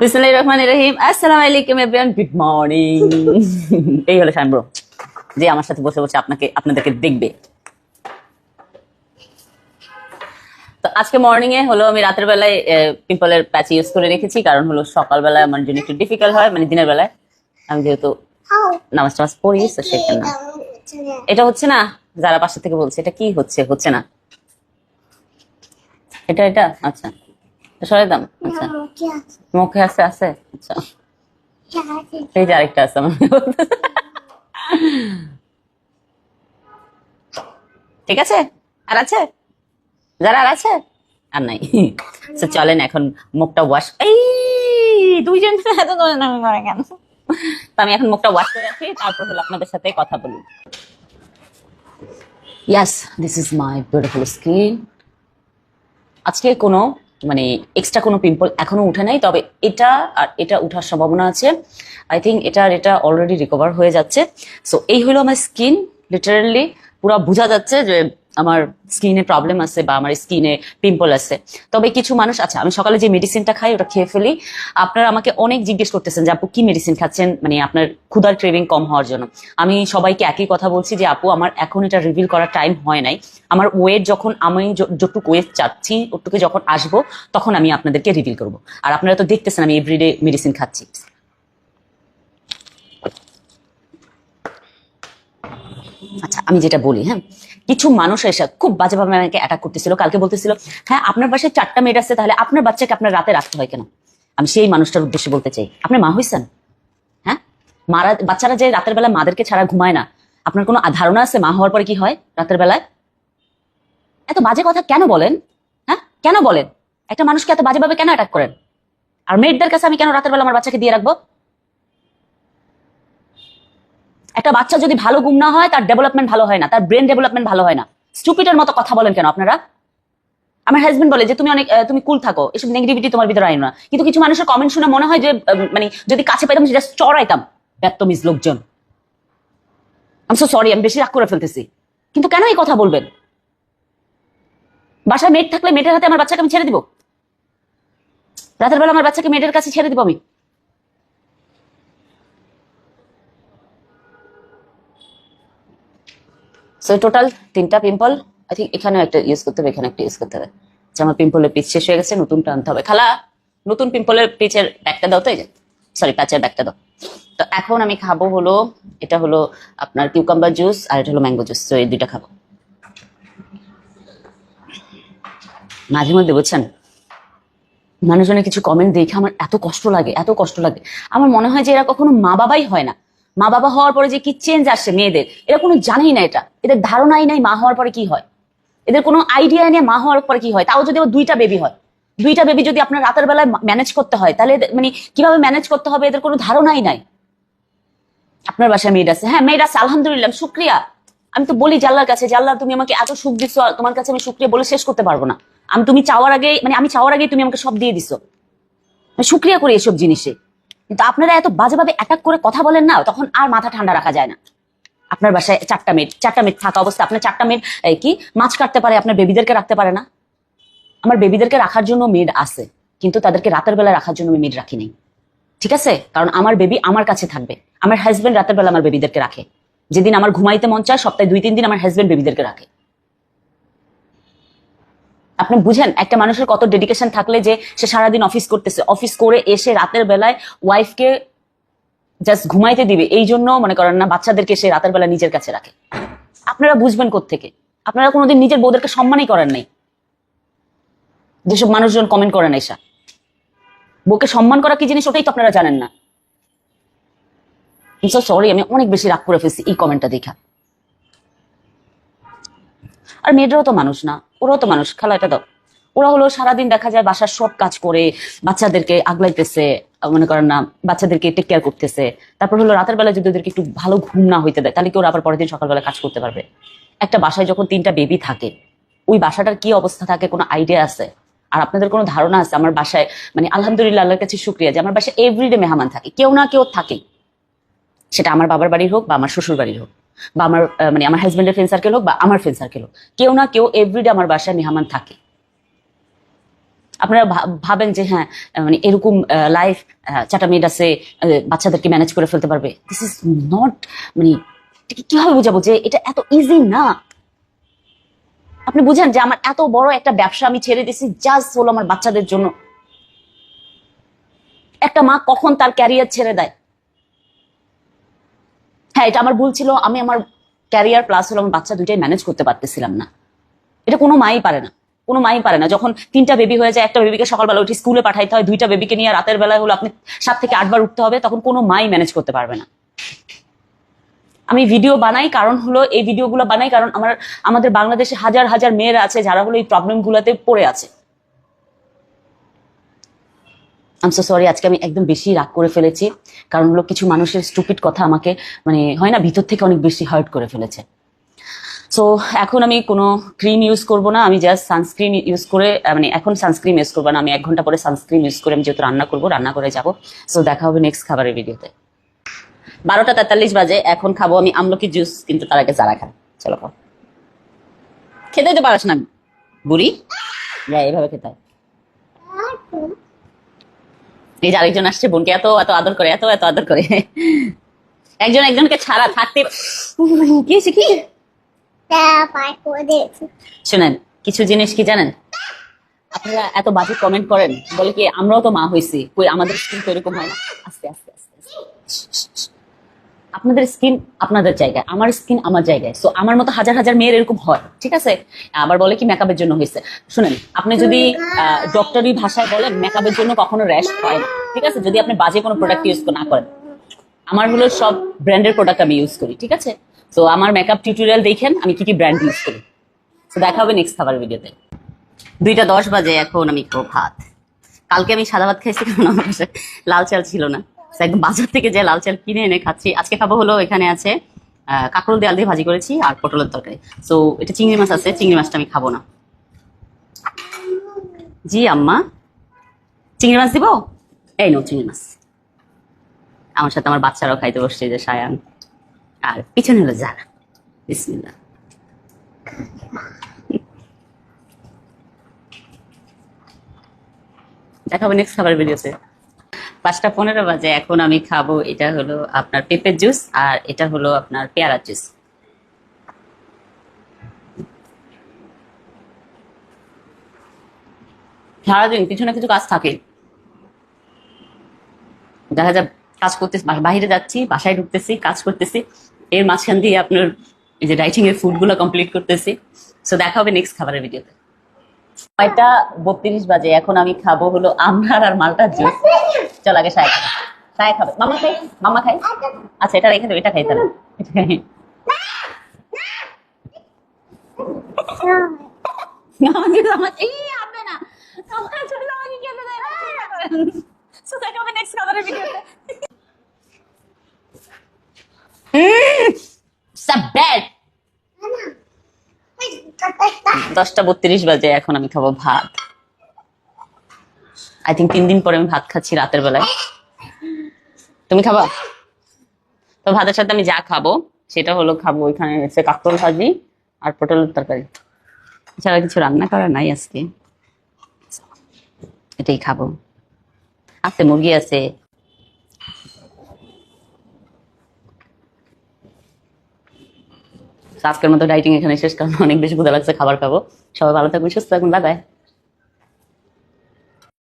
বিসমিল্লাহির রহমানির রহিম। আসসালামু আলাইকুম এভরিওয়ান, গুড মর্নিং। এই হলো শাইন ব্রো, যে আমার সাথে বসে বসে আপনাদেরকে দেখবে। তো আজকে মর্নিং এ হলো আমি রাতের বেলায় পিম্পলের প্যাচ ইউজ করে রেখেছি, কারণ হলো সকালবেলায় আমার জন্য একটু ডিফিকাল্ট হয়, মানে দিনের বেলায় আমি যেহেতু নামাজ টামাজ পড়ি, তো সেখানে এটা হচ্ছে না। যারা পাশে থেকে বলছে এটা কি হচ্ছে, হচ্ছে না এটা এটা আচ্ছা, সরাই দাম। আচ্ছা, মুখে আছে আছে। আচ্ছা, এই যে আরেকটা আছে আমার। ঠিক আছে, আর আছে যারা, আর আছে আর নাই। তো চলেন এখন মুখটা ওয়াশ, এই দুইজন এত দৌড়াদৌড়ি করে কেন? তো আমি এখন মুখটা ওয়াশ করে রাখি, তারপর হলো আপনাদের সাথে কথা বলি। Yes, this is my beautiful skin. আজকে কোনো মানে এক্সট্রা কোনো পিম্পল এখনো উঠে নাই, তবে এটা আর এটা উঠার সম্ভাবনা আছে। আই থিঙ্ক এটা আর এটা অলরেডি রিকভার হয়ে যাচ্ছে। সো এই হলো আমার স্কিন। লিটারালি পুরো বোঝা যাচ্ছে যে আমার স্কিনে প্রবলেম আছে বা আমার স্কিনে পিম্পল আছে। তবে কিছু মানুষ, আচ্ছা আমি সকালে যে মেডিসিনটা খাই ওটা খেয়ে ফেলি। আপনারা আমাকে অনেক জিজ্ঞেস করতেছেন যে আপু কি মেডিসিন খাচ্ছেন, মানে আপনার ক্ষুধার ক্রেভিং কম হওয়ার জন্য। আমি সবাইকে একই কথা বলছি যে আপু আমার এখন এটা রিভিল করার টাইম হয় নাই। আমার ওয়েট যখন আমি যতটুকু ওয়েট চাচ্ছি ওটুকু যখন আসবো তখন আমি আপনাদেরকে রিভিল করব। আর আপনারা তো দেখতেছেন আমি এভরিডে মেডিসিন খাচ্ছি। আচ্ছা আমি যেটা বলি, হ্যাঁ, কিছু মানুষ এসে খুব বাজেভাবে আমাকে অ্যাটাক করতেছিল। কালকে বলতেছিল হ্যাঁ আপনার বাসায় 4টা মেয়ের আছে, তাহলে আপনার বাচ্চাকে আপনার রাতে রাখতে হয় কেন? আমি সেই মানুষটার উদ্দেশ্যে বলতে চাই, আপনি মা হইছেন? হ্যাঁ, বাচ্চারা যে রাতের বেলা মাদেরকে ছাড়া ঘুমায় না, আপনার কোনো ধারণা আছে মা হওয়ার পরে কি হয় রাতের বেলায়? এত বাজে কথা কেন বলেন? হ্যাঁ কেন বলেন? একটা মানুষকে এত বাজেভাবে কেন অ্যাটাক করেন? আর মেয়েদের কাছে আমি কেন রাতের বেলা আমার বাচ্চাকে দিয়ে রাখবো? একটা বাচ্চা যদি ভালো ঘুম না হয় তার ডেভেলপমেন্ট ভালো হয় না, তার ব্রেন ডেভেলপমেন্ট ভালো হয় না। স্টুপিডের মতো কথা বলেন কেন আপনারা? আমার হাজবেন্ড বলে যে তুমি অনেক তুমি কুল থাকো, এসব নেগেটিভিটি তোমার ভিতরে আইনো না। কিন্তু কিছু মানুষের কমেন্ট শুনে মনে হয় যে মানে যদি কাছে পাইতাম সেটা চড়াইতাম। ব্যাত্তমিজ লোকজন। আমি সো সরি, আমি বেশি রাগ করে ফেলতেছি। কিন্তু কেন এই কথা বলবেন? বাসায় মেয়েট থাকলে মেয়েটের হাতে আমার বাচ্চাকে আমি ছেড়ে দিব? রাতের বেলা আমার বাচ্চাকে মেয়েটের কাছে ছেড়ে দিব আমি? সো টোটাল 3টা পিম্পল। আই থিঙ্ক এখানেও একটা ইউজ করতে হবে, এখানে একটা ইউজ করতে হবে। যে আমার পিম্পলের পিচ শেষ হয়ে গেছে, নতুনটা আনতে হবে। খালা নতুন পিম্পলের পিচের ব্যাগটা দাও, তো এই যে সরি প্যাচের ব্যাগটা দাও। তো এখন আমি খাবো হলো, এটা হলো আপনার কিউকাম্বার জুস আর এটা হলো ম্যাঙ্গো জুস। তো এই দুইটা খাবো। মাঝে মধ্যে বুঝছেন মানুষজনের কিছু কমেন্ট দেখে আমার এত কষ্ট লাগে, এত কষ্ট লাগে। আমার মনে হয় যে এরা কখনো মা বাবাই হয় না। মা বাবা হওয়ার পরে যে কি চেঞ্জ আসে মেয়েদের, এরা কোনো জানেই না। এটা এদের ধারণাই নাই মা হওয়ার পরে কি হয়। এদের কোনো আইডিয়া নেই মা হওয়ার পরে কি হয়। তাও যদি আবার 2টা বেবি হয়, 2টা বেবি যদি আপনার রাতের বেলায় ম্যানেজ করতে হয়, তাহলে মানে কিভাবে ম্যানেজ করতে হবে এদের কোনো ধারণাই নাই। আপনার বাসায় মেয়েড আছে? হ্যাঁ মেয়েড আছে, আলহামদুলিল্লাহ, শুক্রিয়া। আমি তো বলি জাল্লার কাছে, জাল্লাহ তুমি আমাকে এত সুখ দিচ্ছ, তোমার কাছে আমি শুক্রিয়া বলে শেষ করতে পারবো না। তুমি চাওয়ার আগে, মানে আমি চাওয়ার আগে তুমি আমাকে সব দিয়ে দিছো, আমি শুক্রিয়া করি এসব জিনিসে। কিন্তু আপনারা এত বাজেভাবে অ্যাটাক করে কথা বলেন না, তখন আর মাথা ঠান্ডা রাখা যায় না। আপনার বাসায় 4টা মেড থাকা অবস্থা আপনার 4টা মেড কি মাছ কাটতে পারে, আপনার বেবিদেরকে রাখতে পারে না? আমার বেবিদেরকে রাখার জন্য মেড আছে, কিন্তু তাদেরকে রাতের বেলা রাখার জন্য আমি মেড রাখি নাই। ঠিক আছে, কারণ আমার বেবি আমার কাছে থাকবে। আমার হাজবেন্ড রাতের বেলা আমার বেবিদেরকে রাখে। যেদিন আমার ঘুমাইতে মন চায় সপ্তাহে 2-3 দিন আমার হাজবেন্ড বেবিদেরকে রাখে। আপনি বুঝেন একটা মানুষের কত ডেডিকেশন থাকলে যে সে সারাদিন অফিস করতেছে, অফিস করে এসে রাতের বেলায় ওয়াইফকে জাস্ট ঘুমাইতে দিবে, এই জন্য মনে করেন না বাচ্চাদেরকে সে রাতের বেলা নিজের কাছে রাখে। আপনারা বুঝবেন কোত্থেকে? আপনারা কোনোদিন নিজের বউদেরকে সম্মানই করেন নাই। যেসব মানুষজন কমেন্ট করেন এসা, বউকে সম্মান করা কি জিনিস ওটাই তো আপনারা জানেন না। সরি, আমি অনেক বেশি রাগ করে ফেলছি এই কমেন্টটা দেখা। আর মেয়েরাও তো মানুষ না, ওরাও তো মানুষ। খালা এটা দাও। ওরা হলো সারাদিন দেখা যায় বাসার সব কাজ করে বাচ্চাদেরকে আগলাইতেছে, মনে করেন না বাচ্চাদেরকে টেক কেয়ার করতেছে। তারপর হলো রাতের বেলা যদি ওদেরকে একটু ভালো ঘুম না হইতে দেয়, তাহলে কি ওরা আবার পরের দিন সকালবেলা কাজ করতে পারবে? একটা বাসায় যখন 3টা বেবি থাকে, ওই বাসাটার কি অবস্থা থাকে কোনো আইডিয়া আছে? আর আপনাদের কোনো ধারণা আছে আমার বাসায়, মানে আলহামদুলিল্লাহ আল্লাহর কাছে শুক্রিয়া যে আমার বাসায় এভরিডে মেহমান থাকে, কেউ না কেউ থাকে। সেটা আমার বাবার বাড়ির হোক বা আমার শ্বশুর বাড়ির হোক, বা আমার মানে আমার হাজবেন্ডের ফ্রেন্ড সার্কেল হোক বা আমার ফ্রেন্ড সার্কেল হোক, কেউ না কেউ এভরিডে আমার বাসায় মেহমান থাকে। আপনারা ভাবেন যে হ্যাঁ মানে এরকম লাইফ চারটা মিনিট আছে বাচ্চাদেরকে ম্যানেজ করে ফেলতে পারবে। দিস ইজ নট, মানে কিভাবে বুঝাবো যে এটা এত ইজি না। আপনি বুঝেন যে আমার এত বড় একটা ব্যবসা আমি ছেড়ে দিয়েছি জাস্ট হলো আমার বাচ্চাদের জন্য। একটা মা কখন তার ক্যারিয়ার ছেড়ে দেয়? হ্যাঁ, এটা আমার ভুল ছিল, আমি আমার ক্যারিয়ার প্লাস হলো আমার বাচ্চা দুইটাই ম্যানেজ করতে পারতেছিলাম না। এটা কোনো মাই পারে না, কোনো মাই পারে না। যখন 3টা বেবি হয়ে যায়, একটা বেবিকে সকালবেলা উঠে স্কুলে পাঠাইতে হয়, 2টা বেবিকে নিয়ে রাতের বেলায় হলো আপনি 7 থেকে 8 বার উঠতে হবে, তখন কোনো মাই ম্যানেজ করতে পারবে না। আমি ভিডিও বানাই কারণ হলো এই ভিডিওগুলো বানাই কারণ আমাদের বাংলাদেশে হাজার হাজার মেয়েরা আছে যারা হলো এই প্রবলেম গুলাতে পড়ে আছে। আই এম সো সরি, আজকে আমি একদম বেশি রাগ করে ফেলেছি, কারণ হলো কিছু মানুষের স্টুপিড কথা আমাকে মানে হয় না ভিতর থেকে অনেক বেশি হার্ট করে ফেলেছে। সো এখন আমি কোনো ক্রিম ইউজ করব না, আমি জাস্ট সানস্ক্রিন ইউজ করে মানে এখন সানস্ক্রিন ইউজ করবো না, আমি 1 ঘন্টা পরে সানস্ক্রিন ইউজ করে আমি যেহেতু রান্না করবো, রান্না করে যাবো। সো দেখা হবে নেক্সট খাবারের ভিডিওতে। 12টা 43 বাজে, এখন খাবো আমি আমলকি জুস, কিন্তু তার আগে চারা খান। চলো খাও, খেতে তো পারস না বুড়ি, এইভাবে খেতে হয়। এই যে আরেকজন আসছে, বোনকে এত এত আদর করে, এত এত আদর করে, একজন একজনকে ছাড়া থাকতে কি শিখি। শোনেন, কিছু জিনিস কি জানেন, আপনারা এত বাজে কমেন্ট করেন, বলে কি আমরাও তো মা হয়েছি, কই আমাদের স্কিন তো এরকম হয় না। আস্তে আস্তে আস্তে আস্তে, আপনাদের স্কিন আপনাদের জায়গায়, আমার স্কিন আমার জায়গায়। সো আমার মতো হাজার হাজার মেয়ের এরকম হয়, ঠিক আছে। আবার বলে কি মেকআপের জন্য হয়েছে। শুনেন, আপনি যদি ডক্টরি ভাষায় বলেন মেকআপের জন্য কখনো র্যাশ হয় না, ঠিক আছে, যদি আপনি বাজে কোনো প্রোডাক্ট ইউজ না করেন। আমার হলো সব ব্র্যান্ডের প্রোডাক্ট আমি ইউজ করি, ঠিক আছে। তো আমার মেকআপ টিউটোরিয়াল দেখেন আমি কি কি ব্র্যান্ড ইউজ করি। তো দেখা হবে নেক্সট খাবার ভিডিওতে। 2টা 10 বাজে, এখন আমি খাবো ভাত। কালকে আমি সাদা ভাত খাইছি কারণ আমার বাসায় লাল চাল ছিল না, একদম বাজার থেকে যে লাল চাল কিনে এনে খাচ্ছি। আজকে খাবো হলো, এখানে আছে কাঁকরোল দিয়ে আলু দিয়ে ভাজি করেছি আর পটলের তরকারি। সো এটা চিংড়ি মাছ আছে, চিংড়ি মাছটা আমি খাবো না। জি আম্মা, চিংড়ি মাছ দিব? এই নো চিংড়ি মাছ। আমার সাথে আমার বাচ্চারাও খাইতে বসছে, যে সায়ান আর পিছনে হলো যারা। বিসমিল্লাহ। দেখাবো নেক্সট খাবার ভিডিওতে। 5টা 15 বাজে, এখন আমি খাবো, এটা হলো আপনার পেঁপের জুস আর এটা হলো আপনার পেয়ারার জুস। সারাদিন কিছু না কিছু কাজ থাকে, দেখা যায় কাজ করতেছি, বাইরে যাচ্ছি, বাসায় ঢুকতেছি, কাজ করতেছি, এর মাঝখান দিয়ে আপনার এই যে ডাইটিং এর ফুড গুলো কমপ্লিট করতেছি। সো দেখা হবে নেক্সট খাবারের ভিডিওতে। 9টা 32 বাজে, এখন আমি খাবো হলো আমড়ার আর মালটার জুস। চল আগে সায় খাবে, সায় খাবে, মামা খাই, মামা খাই। আচ্ছা এটা রেখে দেবো, এটা খাই তাহলে, এটা খাই। হবে না, আমার জন্য আমাকে খেতে দেয় না। সো দেখা হবে নেক্সট খাবারের ভিডিওতে। ব্যাড। 10টা 32 বাজে, এখন আমি খাবো ভাত। আই থিঙ্ক 3 দিন পরে আমি ভাত খাচ্ছি রাতের বেলায়। তুমি খাবা? তো ভাতের সাথে আমি যা খাবো সেটা হলো খাবো, ওইখানে হচ্ছে কাঁকরোল ভাজি আর পটলের তরকারি, এছাড়া কিছু রান্না করা নাই আজকে, এটাই খাবো। আছে মুরগি আছে। আজকের মতো ডাইটিং এখানে শেষ, কারণ অনেক বেশি ক্ষুধা লাগছে, খাবার খাবো। সবাই ভালো থাকবেন, সুস্থ থাকবেন, বাই বাই।